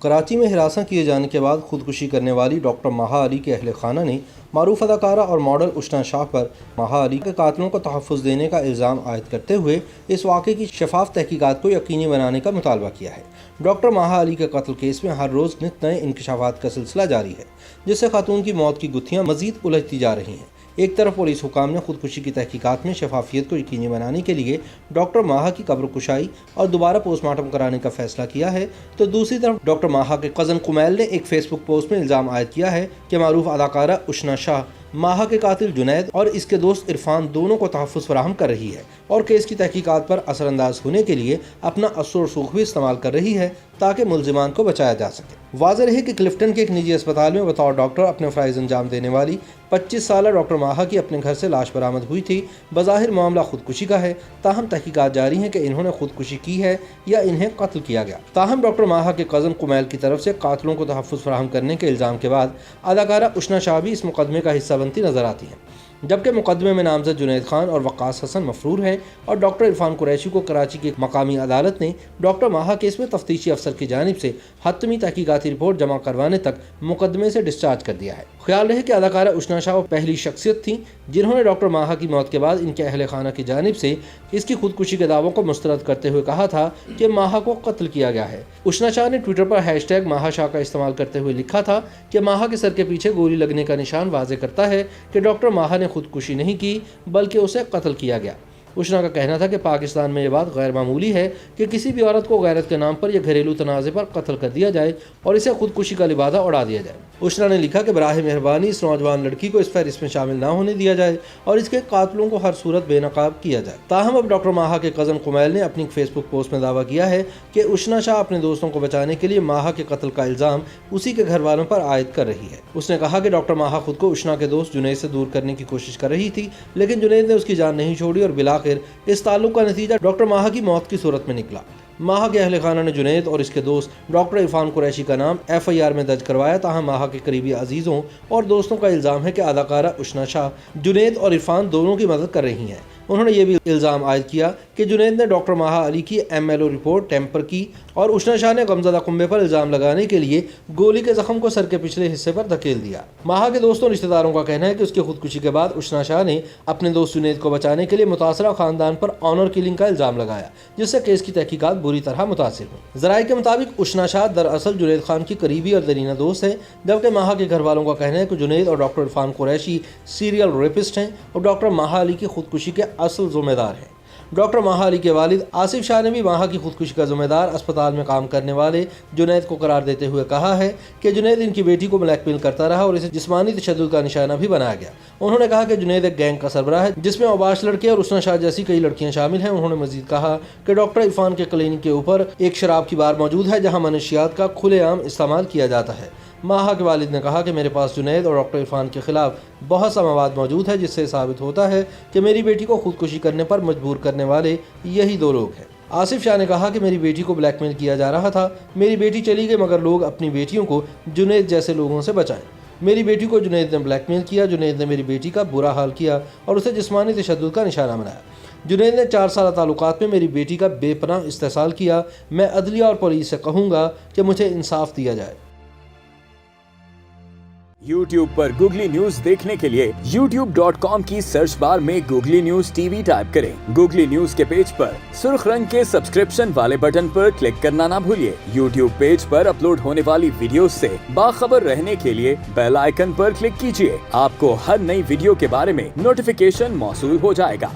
کراچی میں ہراساں کیے جانے کے بعد خودکشی کرنے والی ڈاکٹر ماہا علی کے اہل خانہ نے معروف اداکارہ اور ماڈل اشنا شاہ پر ماہا علی کے قاتلوں کو تحفظ دینے کا الزام عائد کرتے ہوئے اس واقعے کی شفاف تحقیقات کو یقینی بنانے کا مطالبہ کیا ہے۔ ڈاکٹر ماہا علی کے قتل کیس میں ہر روز نت نئے انکشافات کا سلسلہ جاری ہے، جس سے خاتون کی موت کی گتھیاں مزید الجھتی جا رہی ہیں۔ ایک طرف پولیس حکام نے خودکشی کی تحقیقات میں شفافیت کو یقینی بنانے کے لیے ڈاکٹر ماہا کی قبر کشائی اور دوبارہ پوسٹ مارٹم کرانے کا فیصلہ کیا ہے، تو دوسری طرف ڈاکٹر ماہا کے کزن کمیل نے ایک فیس بک پوسٹ میں الزام عائد کیا ہے کہ معروف اداکارہ اشنا شاہ ماہا کے قاتل جنید اور اس کے دوست عرفان دونوں کو تحفظ فراہم کر رہی ہے اور کیس کی تحقیقات پر اثر انداز ہونے کے لیے اپنا اثر و رسوخ بھی استعمال کر رہی ہے تاکہ ملزمان کو بچایا جا سکے۔ واضح رہے کہ کلفٹن کے ایک نجی اسپتال میں بطور ڈاکٹر اپنے فرائض انجام دینے والی 25 سالہ ڈاکٹر ماہا کی اپنے گھر سے لاش برآمد ہوئی تھی۔ بظاہر معاملہ خودکشی کا ہے، تاہم تحقیقات جاری ہیں کہ انہوں نے خودکشی کی ہے یا انہیں قتل کیا گیا۔ تاہم ڈاکٹر ماہا کے کزن کمیل کی طرف سے قاتلوں کو تحفظ فراہم کرنے کے الزام کے بعد اداکارہ اشنا شاہ بھی اس مقدمے کا حصہ بنتی نظر آتی ہیں، جبکہ مقدمے میں نامزد جنید خان اور وقاص حسن مفرور ہیں اور ڈاکٹر عرفان قریشی کو کراچی کی مقامی عدالت نے ڈاکٹر ماہا کیس میں تفتیشی افسر کی جانب سے حتمی تحقیقاتی رپورٹ جمع کروانے تک مقدمے سے ڈسچارج کر دیا ہے۔ خیال رہے کہ اداکارہ اشنا شاہ وہ پہلی شخصیت تھیں جنہوں نے ڈاکٹر ماہا کی موت کے بعد ان کے اہل خانہ کی جانب سے اس کی خودکشی کے دعووں کو مسترد کرتے ہوئے کہا تھا کہ ماہا کو قتل کیا گیا ہے۔ اشنا شاہ نے ٹویٹر پر # ماہا شاہ کا استعمال کرتے ہوئے لکھا تھا کہ ماہا کے سر کے پیچھے گولی لگنے کا نشان واضح کرتا ہے کہ ڈاکٹر ماہا نے خودکشی نہیں کی بلکہ اسے قتل کیا گیا۔ اشنا کا کہنا تھا کہ پاکستان میں یہ بات غیر معمولی ہے کہ کسی بھی عورت کو غیرت کے نام پر یا گھریلو تنازع پر قتل کر دیا جائے اور اسے خودکشی کا لبادہ اڑا دیا جائے۔ اشنا نے لکھا کہ براہ مہربانی اس نوجوان لڑکی کو اس فہرست میں شامل نہ ہونے دیا جائے اور اس کے قاتلوں کو ہر صورت بے نقاب کیا جائے۔ تاہم اب ڈاکٹر ماہا کے کزن کمیل نے اپنی فیس بک پوسٹ میں دعویٰ کیا ہے کہ اشنا شاہ اپنے دوستوں کو بچانے کے لیے ماہا کے قتل کا الزام اسی کے گھر والوں پر عائد کر رہی ہے۔ اس نے کہا کہ ڈاکٹر ماہا خود کو اشنا کے دوست جنید سے دور کرنے کی کوشش کر رہی تھی، لیکن جنید نے اس کی جان نہیں چھوڑی اور بالآخر اس تعلق کا نتیجہ ڈاکٹر ماہا کی موت کی صورت میں نکلا۔ ماہا کے اہل خانہ نے جنید اور اس کے دوست ڈاکٹر عرفان قریشی کا نام FIR میں درج کروایا، تاہم ماہا کے قریبی عزیزوں اور دوستوں کا الزام ہے کہ اداکارہ اشنا شاہ جنید اور عرفان دونوں کی مدد کر رہی ہیں۔ انہوں نے یہ بھی الزام عائد کیا کہ جنید نے ڈاکٹر ماہا علی کی MLO رپورٹ ٹیمپر کی اور اشنا شاہ نے غمزدہ کنبے پر الزام لگانے کے لیے گولی کے زخم کو سر کے پچھلے حصے پر دھکیل دیا۔ ماہا کے دوستوں اور رشتہ داروں کا کہنا ہے کہ اس کی خودکشی کے بعد اشنا شاہ نے اپنے دوست جنید کو بچانے کے لیے متاثرہ خاندان پر آنر کلنگ کا الزام لگایا، جس سے کیس کی تحقیقات بری طرح متاثر ہوئی۔ ذرائع کے مطابق اشنا شاہ دراصل جنید خان کی قریبی اور درینہ دوست ہے، جبکہ ماہا کے گھر والوں کا کہنا ہے کہ جنید اور doctor Irfan Qureshi serial rapist ہیں اور ڈاکٹر ماہا علی کی خودکشی کے اصل ذمہ دار ہیں۔ ڈاکٹر ماہا علی کے والد آصف شاہ نے بھی ماہا کی خودکشی کا ذمہ دار اسپتال میں کام کرنے والے جنید کو قرار دیتے ہوئے کہا ہے کہ جنید ان کی بیٹی کو بلیک میل کرتا رہا اور اسے جسمانی تشدد کا نشانہ بھی بنایا گیا۔ انہوں نے کہا کہ جنید ایک گینگ کا سربراہ ہے جس میں اوباش لڑکے اور اشنا شاہ جیسی کئی لڑکیاں شامل ہیں۔ انہوں نے مزید کہا کہ ڈاکٹر عرفان کے کلینک کے اوپر ایک شراب کی بار موجود ہے جہاں منشیات کا کھلے عام استعمال کیا جاتا ہے۔ ماہا کے والد نے کہا کہ میرے پاس جنید اور ڈاکٹر عرفان کے خلاف بہت سا مواد موجود ہے، جس سے ثابت ہوتا ہے کہ میری بیٹی کو خودکشی کرنے پر مجبور کرنے والے یہی دو لوگ ہیں۔ آصف شاہ نے کہا کہ میری بیٹی کو بلیک میل کیا جا رہا تھا، میری بیٹی چلی گئی مگر لوگ اپنی بیٹیوں کو جنید جیسے لوگوں سے بچائیں۔ میری بیٹی کو جنید نے بلیک میل کیا، جنید نے میری بیٹی کا برا حال کیا اور اسے جسمانی تشدد کا نشانہ بنایا۔ جنید نے 4 سالہ تعلقات میں میری بیٹی کا بے پناہ استحصال کیا۔ میں عدلیہ اور پولیس سے کہوں گا کہ مجھے انصاف دیا جائے۔ YouTube پر گوگلی نیوز دیکھنے کے لیے youtube.com کی سرچ بار میں گوگلی نیوز TV ٹائپ کریں۔ گوگلی نیوز کے پیج پر سرخ رنگ کے سبسکرپشن والے بٹن پر کلک کرنا نہ بھولیے۔ YouTube پیج پر اپلوڈ ہونے والی ویڈیوز سے باخبر رہنے کے لیے بیل آئیکن پر کلک کیجیے۔ آپ کو ہر نئی ویڈیو کے بارے میں نوٹیفیکیشن موصول ہو جائے گا۔